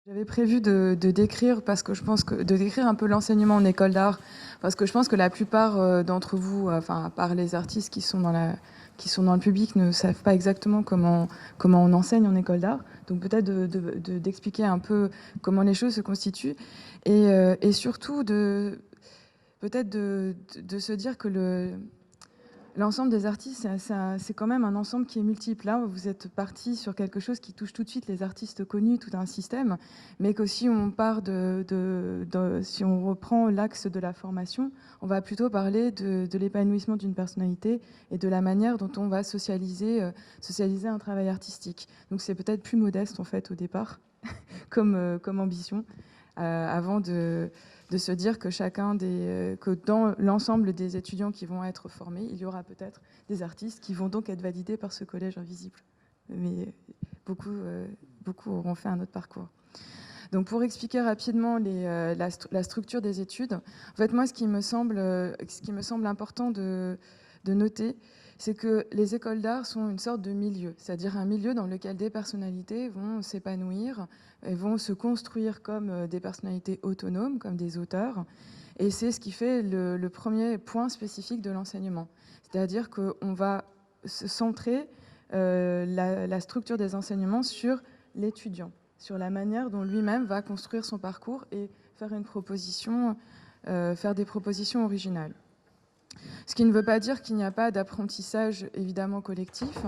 J'avais prévu de décrire, parce que je pense que de décrire un peu l'enseignement en école d'art, parce que je pense que la plupart d'entre vous, enfin, à part les artistes qui sont dans le public, ne savent pas exactement comment on enseigne en école d'art. Donc peut-être d'expliquer un peu comment les choses se constituent, et surtout peut-être de se dire que l'ensemble des artistes, c'est quand même un ensemble qui est multiple. Là, vous êtes parti sur quelque chose qui touche tout de suite les artistes connus, tout un système, mais que si on part si on reprend l'axe de la formation, on va plutôt parler de l'épanouissement d'une personnalité et de la manière dont on va socialiser un travail artistique. Donc c'est peut-être plus modeste en fait au départ, comme ambition, avant de se dire que que dans l'ensemble des étudiants qui vont être formés, il y aura peut-être des artistes qui vont donc être validés par ce collège invisible. Mais beaucoup auront fait un autre parcours. Donc pour expliquer rapidement la structure des études, en fait moi ce qui me semble important de noter, c'est que les écoles d'art sont une sorte de milieu, c'est-à-dire un milieu dans lequel des personnalités vont s'épanouir et vont se construire comme des personnalités autonomes, comme des auteurs. Et c'est ce qui fait le premier point spécifique de l'enseignement. C'est-à-dire qu'on va se centrer la structure des enseignements sur l'étudiant, sur la manière dont lui-même va construire son parcours et faire faire des propositions originales. Ce qui ne veut pas dire qu'il n'y a pas d'apprentissage évidemment collectif,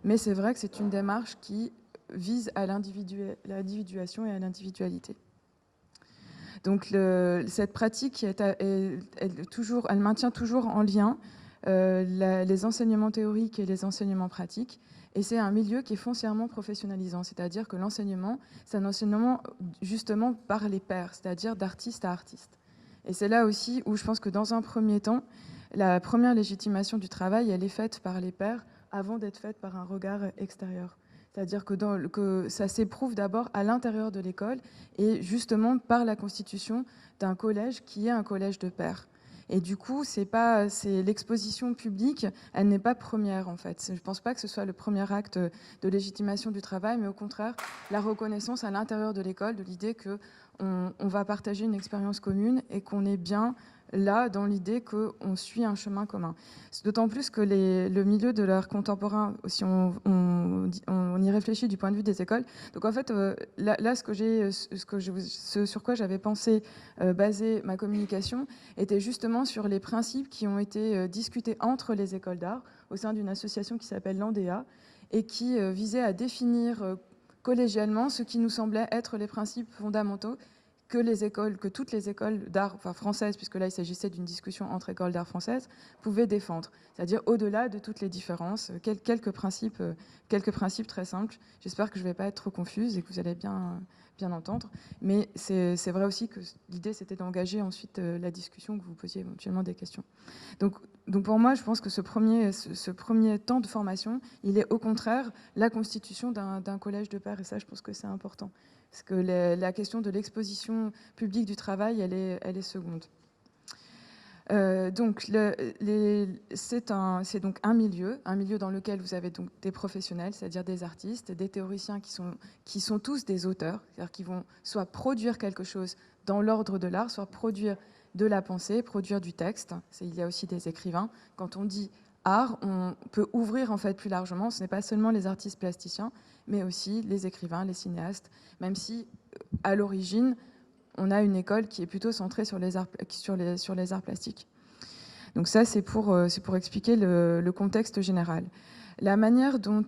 mais c'est vrai que c'est une démarche qui vise à l'individuation et à l'individualité. Donc cette pratique, elle maintient toujours en lien les enseignements théoriques et les enseignements pratiques, et c'est un milieu qui est foncièrement professionnalisant, c'est-à-dire que l'enseignement, c'est un enseignement justement par les pairs, c'est-à-dire d'artiste à artiste. Et c'est là aussi où je pense que dans un premier temps, la première légitimation du travail, elle est faite par les pairs avant d'être faite par un regard extérieur. C'est-à-dire que ça s'éprouve d'abord à l'intérieur de l'école et justement par la constitution d'un collège qui est un collège de pairs. Et du coup, c'est l'exposition publique, elle n'est pas première en fait. Je ne pense pas que ce soit le premier acte de légitimation du travail, mais au contraire, la reconnaissance à l'intérieur de l'école de l'idée qu'on va partager une expérience commune et qu'on est bien là dans l'idée qu'on suit un chemin commun. D'autant plus que le milieu de l'art contemporain, si on y réfléchit du point de vue des écoles, donc en fait, là ce sur quoi j'avais pensé baser ma communication était justement sur les principes qui ont été discutés entre les écoles d'art au sein d'une association qui s'appelle l'ANDEA et qui visait à définir collégialement ce qui nous semblait être les principes fondamentaux que toutes les écoles d'art, enfin françaises, puisque là il s'agissait d'une discussion entre écoles d'art françaises, pouvaient défendre. C'est-à-dire au-delà de toutes les différences, quelques principes très simples. J'espère que je ne vais pas être trop confuse et que vous allez bien entendre. Mais c'est vrai aussi que l'idée c'était d'engager ensuite la discussion, que vous posiez éventuellement des questions. Donc pour moi, je pense que ce premier temps de formation, il est au contraire la constitution d'un collège de pairs, et ça je pense que c'est important. Parce que la question de l'exposition publique du travail, elle est seconde. Donc, c'est donc un milieu dans lequel vous avez donc des professionnels, c'est-à-dire des artistes, des théoriciens qui sont tous des auteurs, c'est-à-dire qui vont soit produire quelque chose dans l'ordre de l'art, soit produire de la pensée, produire du texte. Il y a aussi des écrivains. Quand on dit art, on peut ouvrir en fait plus largement. Ce n'est pas seulement les artistes plasticiens, mais aussi les écrivains, les cinéastes, même si à l'origine, on a une école qui est plutôt centrée sur les arts plastiques. Donc ça, c'est pour expliquer le contexte général. La manière dont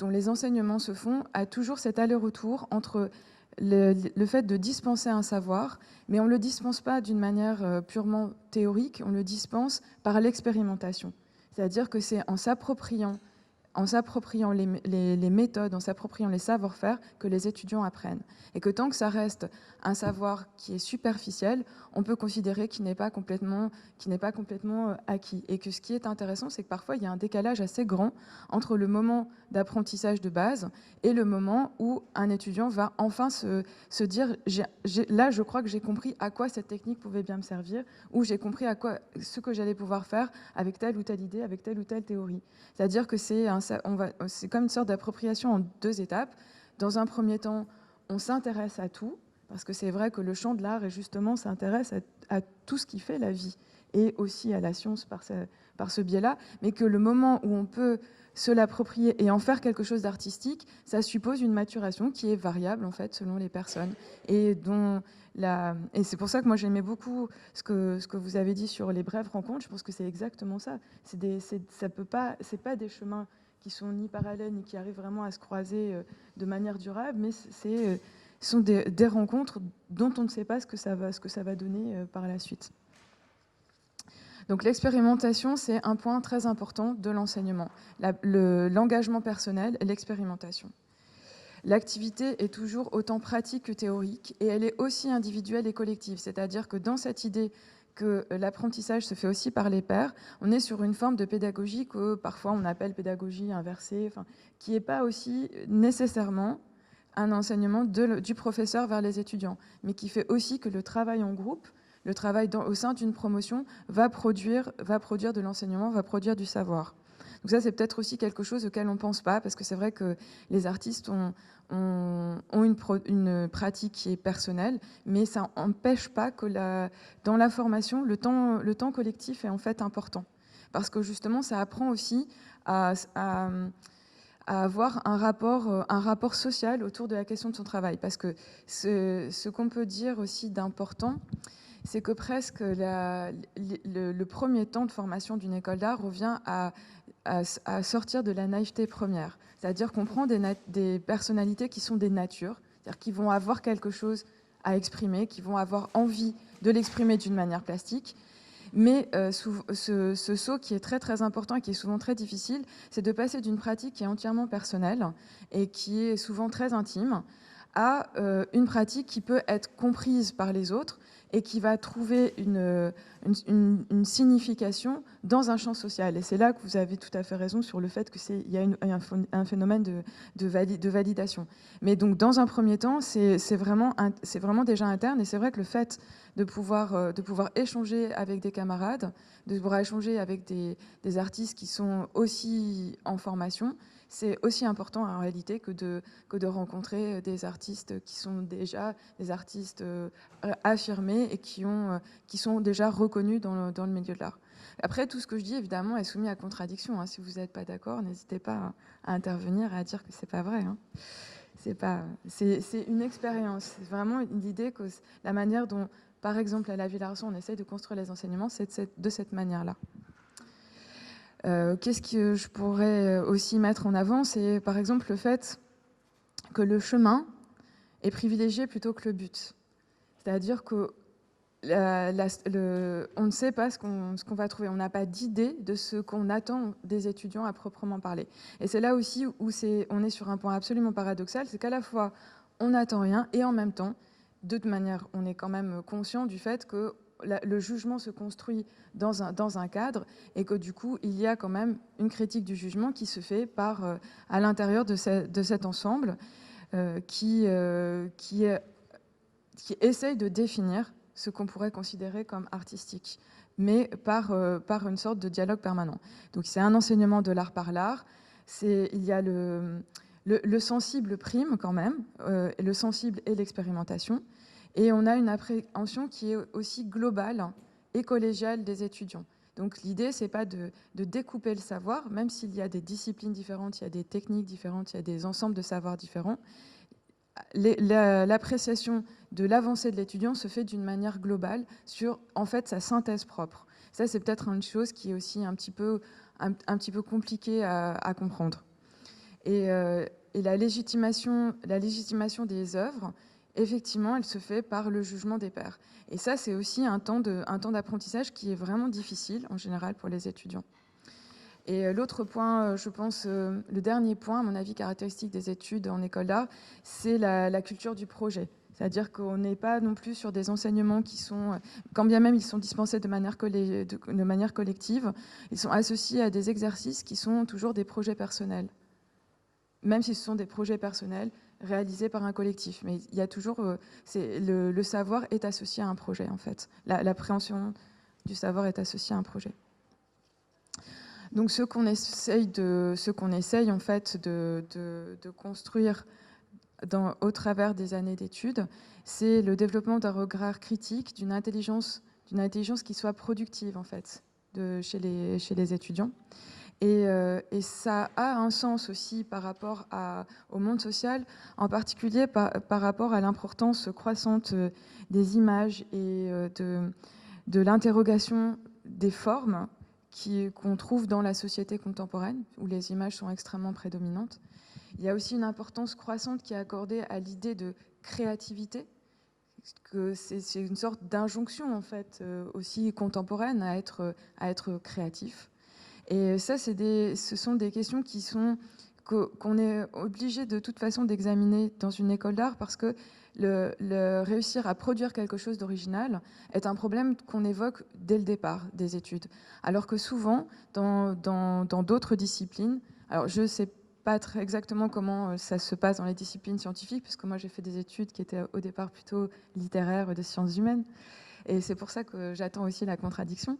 les enseignements se font a toujours cet aller-retour entre le fait de dispenser un savoir, mais on ne le dispense pas d'une manière purement théorique, on le dispense par l'expérimentation. C'est-à-dire que c'est en s'appropriant les méthodes, en s'appropriant les savoir-faire que les étudiants apprennent. Et que tant que ça reste un savoir qui est superficiel, on peut considérer qu'il n'est pas complètement acquis. Et que ce qui est intéressant, c'est que parfois, il y a un décalage assez grand entre le moment d'apprentissage de base et le moment où un étudiant va enfin se dire là, je crois que j'ai compris à quoi cette technique pouvait bien me servir, ou j'ai compris ce que j'allais pouvoir faire avec telle ou telle idée, avec telle ou telle théorie. C'est-à-dire que c'est comme une sorte d'appropriation en deux étapes. Dans un premier temps, on s'intéresse à tout, parce que c'est vrai que le champ de l'art, justement, s'intéresse à tout ce qui fait la vie, et aussi à la science par ce biais-là, mais que le moment où on peut se l'approprier et en faire quelque chose d'artistique, ça suppose une maturation qui est variable, en fait, selon les personnes, et c'est pour ça que moi j'aimais beaucoup ce que vous avez dit sur les brèves rencontres. Je pense que c'est exactement ça. C'est pas des chemins qui sont ni parallèles ni qui arrivent vraiment à se croiser de manière durable, mais ce sont des rencontres dont on ne sait pas ce que ça va donner par la suite. Donc l'expérimentation, c'est un point très important de l'enseignement, l'engagement personnel et l'expérimentation. L'activité est toujours autant pratique que théorique, et elle est aussi individuelle et collective, c'est-à-dire que dans cette idée que l'apprentissage se fait aussi par les pairs, on est sur une forme de pédagogie que parfois on appelle pédagogie inversée, qui n'est pas aussi nécessairement un enseignement du professeur vers les étudiants, mais qui fait aussi que le travail en groupe, le travail au sein d'une promotion va produire de l'enseignement, va produire du savoir. Donc ça, c'est peut-être aussi quelque chose auquel on ne pense pas, parce que c'est vrai que les artistes ont une pratique qui est personnelle, mais ça n'empêche pas que dans la formation, le temps collectif est en fait important. Parce que justement, ça apprend aussi à avoir un rapport social autour de la question de son travail. Parce que ce qu'on peut dire aussi d'important, c'est que presque le premier temps de formation d'une école d'art revient à sortir de la naïveté première. C'est-à-dire qu'on prend des personnalités qui sont des natures, c'est-à-dire qui vont avoir quelque chose à exprimer, qui vont avoir envie de l'exprimer d'une manière plastique. Mais ce saut qui est très très important et qui est souvent très difficile, c'est de passer d'une pratique qui est entièrement personnelle et qui est souvent très intime à une pratique qui peut être comprise par les autres et qui va trouver une signification dans un champ social. Et c'est là que vous avez tout à fait raison sur le fait qu'il y a un phénomène de validation. Mais donc, dans un premier temps, c'est vraiment déjà interne. Et c'est vrai que le fait de pouvoir échanger avec des camarades, de pouvoir échanger avec des artistes qui sont aussi en formation, c'est aussi important en réalité que de rencontrer des artistes qui sont déjà des artistes affirmés et qui sont déjà reconnus dans le milieu de l'art. Après, tout ce que je dis, évidemment, est soumis à contradiction. Hein. Si vous n'êtes pas d'accord, n'hésitez pas à intervenir et à dire que c'est pas vrai. Hein. C'est une expérience. C'est vraiment l'idée que la manière dont, par exemple, à la Villa-Arson, on essaye de construire les enseignements, c'est de cette manière-là. Qu'est-ce que je pourrais aussi mettre en avant? C'est par exemple le fait que le chemin est privilégié plutôt que le but. C'est-à-dire que on ne sait pas ce qu'on va trouver. On n'a pas d'idée de ce qu'on attend des étudiants à proprement parler. Et c'est là aussi où on est sur un point absolument paradoxal, c'est qu'à la fois on n'attend rien et en même temps, de toute manière, on est quand même conscient du fait que le jugement se construit dans un cadre et que du coup, il y a quand même une critique du jugement qui se fait à l'intérieur de cet ensemble qui essaye de définir ce qu'on pourrait considérer comme artistique, mais par une sorte de dialogue permanent. Donc c'est un enseignement de l'art par l'art, il y a le sensible prime quand même, le sensible et l'expérimentation, et on a une appréhension qui est aussi globale et collégiale des étudiants. Donc l'idée, c'est pas de découper le savoir, même s'il y a des disciplines différentes, il y a des techniques différentes, il y a des ensembles de savoirs différents. L'appréciation de l'avancée de l'étudiant se fait d'une manière globale sur, en fait, sa synthèse propre. Ça, c'est peut-être une chose qui est aussi un petit peu compliquée à comprendre. Et la légitimation des œuvres, effectivement, elle se fait par le jugement des pairs. Et ça, c'est aussi un temps d'apprentissage qui est vraiment difficile, en général, pour les étudiants. Et l'autre point, je pense, le dernier point, à mon avis, caractéristique des études en école d'art, c'est la culture du projet. C'est-à-dire qu'on n'est pas non plus sur des enseignements qui sont, quand bien même ils sont dispensés de manière collective, ils sont associés à des exercices qui sont toujours des projets personnels. Même si ce sont des projets personnels réalisés par un collectif. Mais il y a toujours... le savoir est associé à un projet, en fait. L'appréhension du savoir est associée à un projet. Donc ce qu'on essaye en fait de construire au travers des années d'études, c'est le développement d'un regard critique, d'une intelligence qui soit productive, en fait, chez les étudiants. Et ça a un sens aussi par rapport au monde social, en particulier par rapport à l'importance croissante des images et de l'interrogation des formes qu'on trouve dans la société contemporaine, où les images sont extrêmement prédominantes. Il y a aussi une importance croissante qui est accordée à l'idée de créativité, que c'est une sorte d'injonction en fait aussi contemporaine à être créatif. Et ça, ce sont des questions qu'on est obligé de toute façon d'examiner dans une école d'art, parce que le réussir à produire quelque chose d'original est un problème qu'on évoque dès le départ des études. Alors que souvent, dans d'autres disciplines, alors je ne sais pas très exactement comment ça se passe dans les disciplines scientifiques, puisque moi j'ai fait des études qui étaient au départ plutôt littéraires, de sciences humaines, et c'est pour ça que j'attends aussi la contradiction.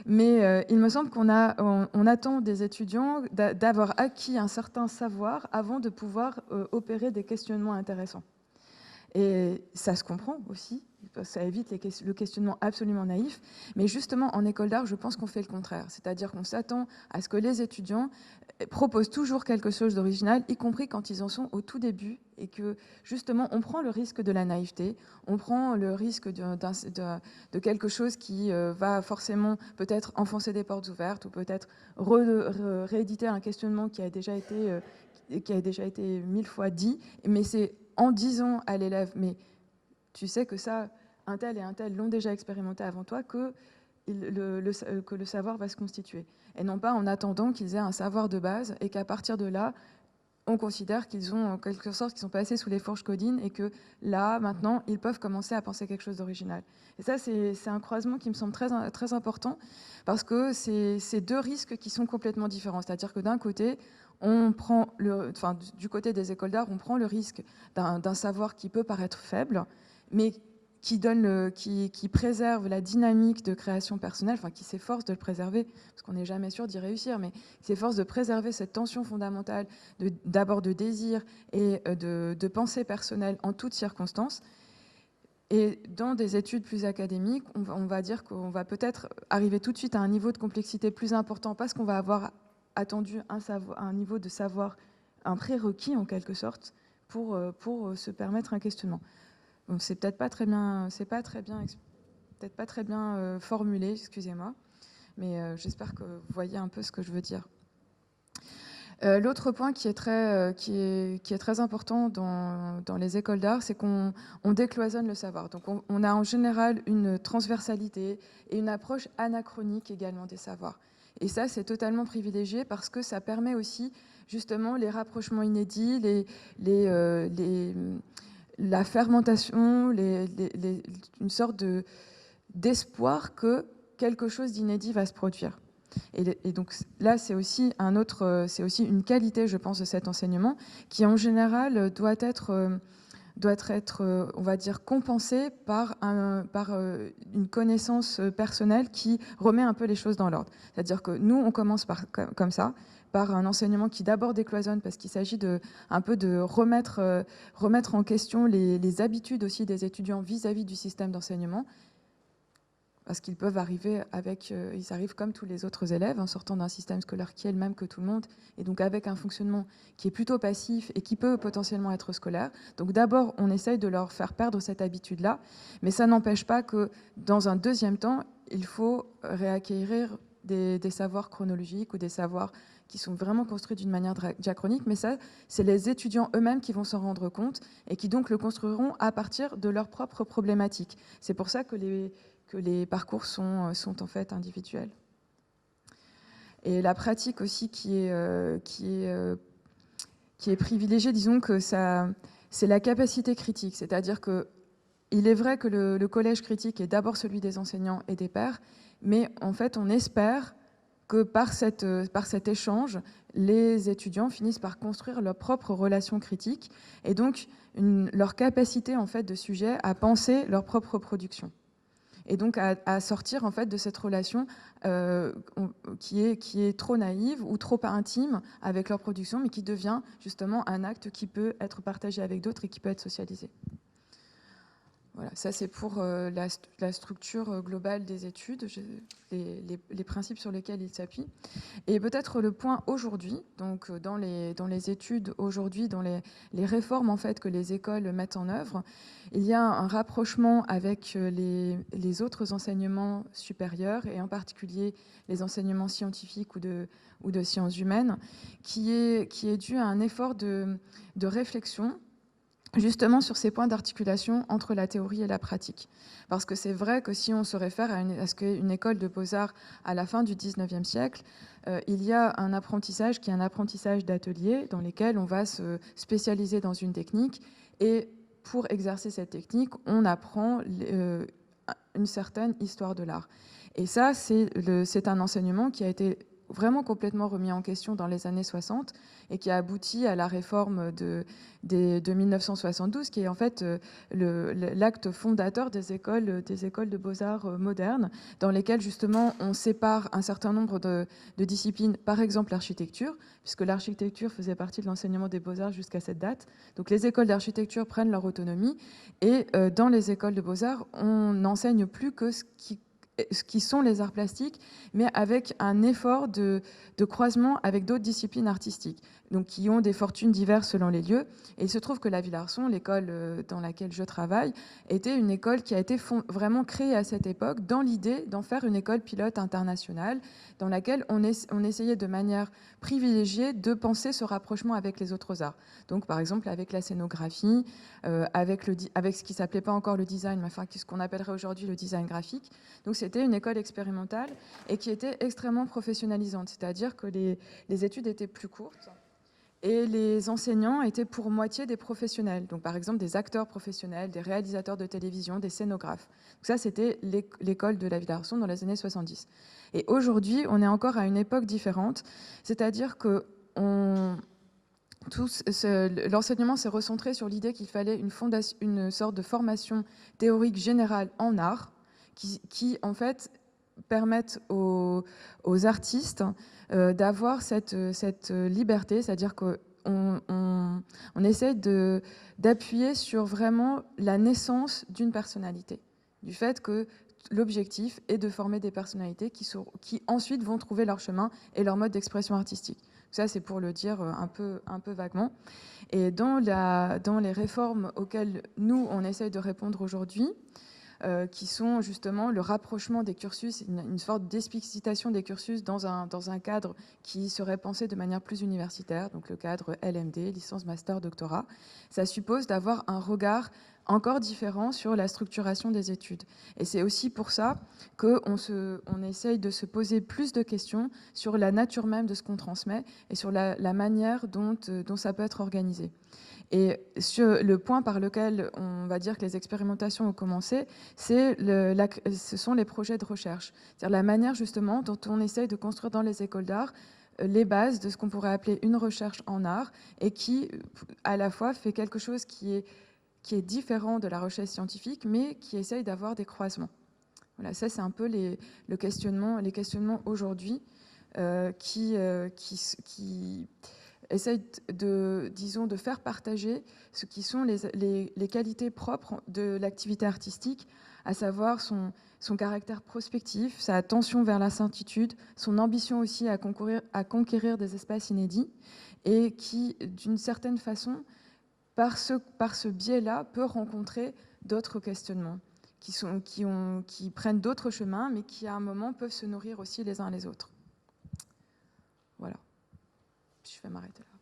Mais il me semble qu'on attend des étudiants d'avoir acquis un certain savoir avant de pouvoir opérer des questionnements intéressants. Et ça se comprend aussi, ça évite le questionnement absolument naïf. Mais justement, en école d'art, je pense qu'on fait le contraire. C'est-à-dire qu'on s'attend à ce que les étudiants proposent toujours quelque chose d'original, y compris quand ils en sont au tout début, et que justement, on prend le risque de la naïveté, on prend le risque de quelque chose qui va forcément peut-être enfoncer des portes ouvertes, ou peut-être rééditer un questionnement qui a déjà été 1000 fois dit, mais c'est en disant à l'élève, mais tu sais que ça, un tel et un tel l'ont déjà expérimenté avant toi, que le savoir va se constituer. Et non pas en attendant qu'ils aient un savoir de base et qu'à partir de là, on considère qu'ils ont en quelque sorte, qu'ils sont passés sous les fourches codines et que là, maintenant, ils peuvent commencer à penser quelque chose d'original. Et ça, c'est un croisement qui me semble très, très important, parce que c'est deux risques qui sont complètement différents. C'est-à-dire que d'un côté, du côté des écoles d'art, on prend le risque d'un savoir qui peut paraître faible, mais qui préserve la dynamique de création personnelle, enfin qui s'efforce de le préserver, parce qu'on n'est jamais sûr d'y réussir, mais qui s'efforce de préserver cette tension fondamentale d'abord de désir et de pensée personnelle en toutes circonstances. Et dans des études plus académiques, on va dire qu'on va peut-être arriver tout de suite à un niveau de complexité plus important, parce qu'on va avoir attendu un niveau de savoir, un prérequis en quelque sorte, pour se permettre un questionnement. Donc c'est peut-être pas très bien, formulé, excusez-moi, mais j'espère que vous voyez un peu ce que je veux dire. L'autre point qui est très important dans les écoles d'art, c'est qu'on décloisonne le savoir. Donc on a en général une transversalité et une approche anachronique également des savoirs. Et ça, c'est totalement privilégié, parce que ça permet aussi justement les rapprochements inédits, la fermentation, une sorte d'espoir que quelque chose d'inédit va se produire. Et donc là, c'est aussi une qualité, je pense, de cet enseignement, qui en général doit être, on va dire, compensé par une connaissance personnelle qui remet un peu les choses dans l'ordre. C'est-à-dire que nous, on commence comme ça, par un enseignement qui d'abord décloisonne, parce qu'il s'agit un peu de remettre en question les habitudes aussi des étudiants vis-à-vis du système d'enseignement, parce qu'ils peuvent arriver ils arrivent comme tous les autres élèves, en sortant d'un système scolaire qui est le même que tout le monde, et donc avec un fonctionnement qui est plutôt passif et qui peut potentiellement être scolaire. Donc d'abord, on essaye de leur faire perdre cette habitude-là, mais ça n'empêche pas que dans un deuxième temps, il faut réacquérir des savoirs chronologiques ou des savoirs qui sont vraiment construits d'une manière diachronique, mais ça, c'est les étudiants eux-mêmes qui vont s'en rendre compte et qui donc le construiront à partir de leurs propres problématiques. C'est pour ça que les parcours sont en fait individuels. Et la pratique aussi qui est privilégiée, disons que c'est la capacité critique. C'est-à-dire qu'il est vrai que le collège critique est d'abord celui des enseignants et des pairs, mais en fait, on espère que par cet échange, les étudiants finissent par construire leur propre relation critique et donc leur capacité en fait, de sujet à penser leur propre production. Et donc à sortir en fait de cette relation qui est trop naïve ou trop intime avec leur production, mais qui devient justement un acte qui peut être partagé avec d'autres et qui peut être socialisé. Voilà, ça c'est pour la structure globale des études, les principes sur lesquels ils s'appuient. Et peut-être le point aujourd'hui, donc dans les études aujourd'hui, dans les réformes en fait que les écoles mettent en œuvre, il y a un rapprochement avec les autres enseignements supérieurs et en particulier les enseignements scientifiques ou de sciences humaines, qui est dû à un effort de réflexion justement sur ces points d'articulation entre la théorie et la pratique. Parce que c'est vrai que si on se réfère à ce qu'est une école de beaux-arts à la fin du 19e siècle, il y a un apprentissage qui est un apprentissage d'atelier dans lequel on va se spécialiser dans une technique et pour exercer cette technique, on apprend une certaine histoire de l'art. Et ça, c'est un enseignement qui a été vraiment complètement remis en question dans les années 60 et qui a abouti à la réforme de 1972, qui est en fait l'acte fondateur des écoles de beaux-arts modernes, dans lesquelles justement on sépare un certain nombre de disciplines, par exemple l'architecture, puisque l'architecture faisait partie de l'enseignement des beaux-arts jusqu'à cette date. Donc les écoles d'architecture prennent leur autonomie et dans les écoles de beaux-arts, on n'enseigne plus que ce qui sont les arts plastiques, mais avec un effort de croisement avec d'autres disciplines artistiques, donc qui ont des fortunes diverses selon les lieux. Et il se trouve que la Villearson, l'école dans laquelle je travaille, était une école qui a été vraiment créée à cette époque dans l'idée d'en faire une école pilote internationale, dans laquelle on essayait de manière privilégiée de penser ce rapprochement avec les autres arts. Donc par exemple avec la scénographie, avec ce qui s'appelait pas encore le design, mais enfin ce qu'on appellerait aujourd'hui le design graphique. Donc c'était une école expérimentale et qui était extrêmement professionnalisante, c'est-à-dire que les études étaient plus courtes et les enseignants étaient pour moitié des professionnels, donc par exemple des acteurs professionnels, des réalisateurs de télévision, des scénographes. Donc ça, c'était l'école de la Villearson dans les années 70. Et aujourd'hui, on est encore à une époque différente, c'est-à-dire que l'enseignement s'est recentré sur l'idée qu'il fallait une sorte de formation théorique générale en art, qui en fait permettent aux artistes d'avoir cette liberté, c'est-à-dire qu'on essaie d'appuyer sur vraiment la naissance d'une personnalité, du fait que l'objectif est de former des personnalités qui ensuite vont trouver leur chemin et leur mode d'expression artistique. Ça, c'est pour le dire un peu vaguement. Et dans les réformes auxquelles nous, on essaye de répondre aujourd'hui, qui sont justement le rapprochement des cursus, une sorte d'explicitation des cursus dans un cadre qui serait pensé de manière plus universitaire, donc le cadre LMD, licence, master, doctorat. Ça suppose d'avoir un regard encore différent sur la structuration des études. Et c'est aussi pour ça qu'on essaye de se poser plus de questions sur la nature même de ce qu'on transmet et sur la manière dont ça peut être organisé. Et sur le point par lequel on va dire que les expérimentations ont commencé, ce sont les projets de recherche. C'est-à-dire la manière justement dont on essaye de construire dans les écoles d'art les bases de ce qu'on pourrait appeler une recherche en art et qui, à la fois, fait quelque chose qui est différent de la recherche scientifique, mais qui essaye d'avoir des croisements. Voilà, ça c'est un peu les questionnements aujourd'hui qui essaye de faire partager ce qui sont les qualités propres de l'activité artistique, à savoir son caractère prospectif, sa attention vers la certitude, son ambition aussi à conquérir des espaces inédits, et qui, d'une certaine façon, par ce biais-là, peut rencontrer d'autres questionnements qui prennent d'autres chemins, mais qui, à un moment, peuvent se nourrir aussi les uns les autres. Voilà. Je vais m'arrêter là.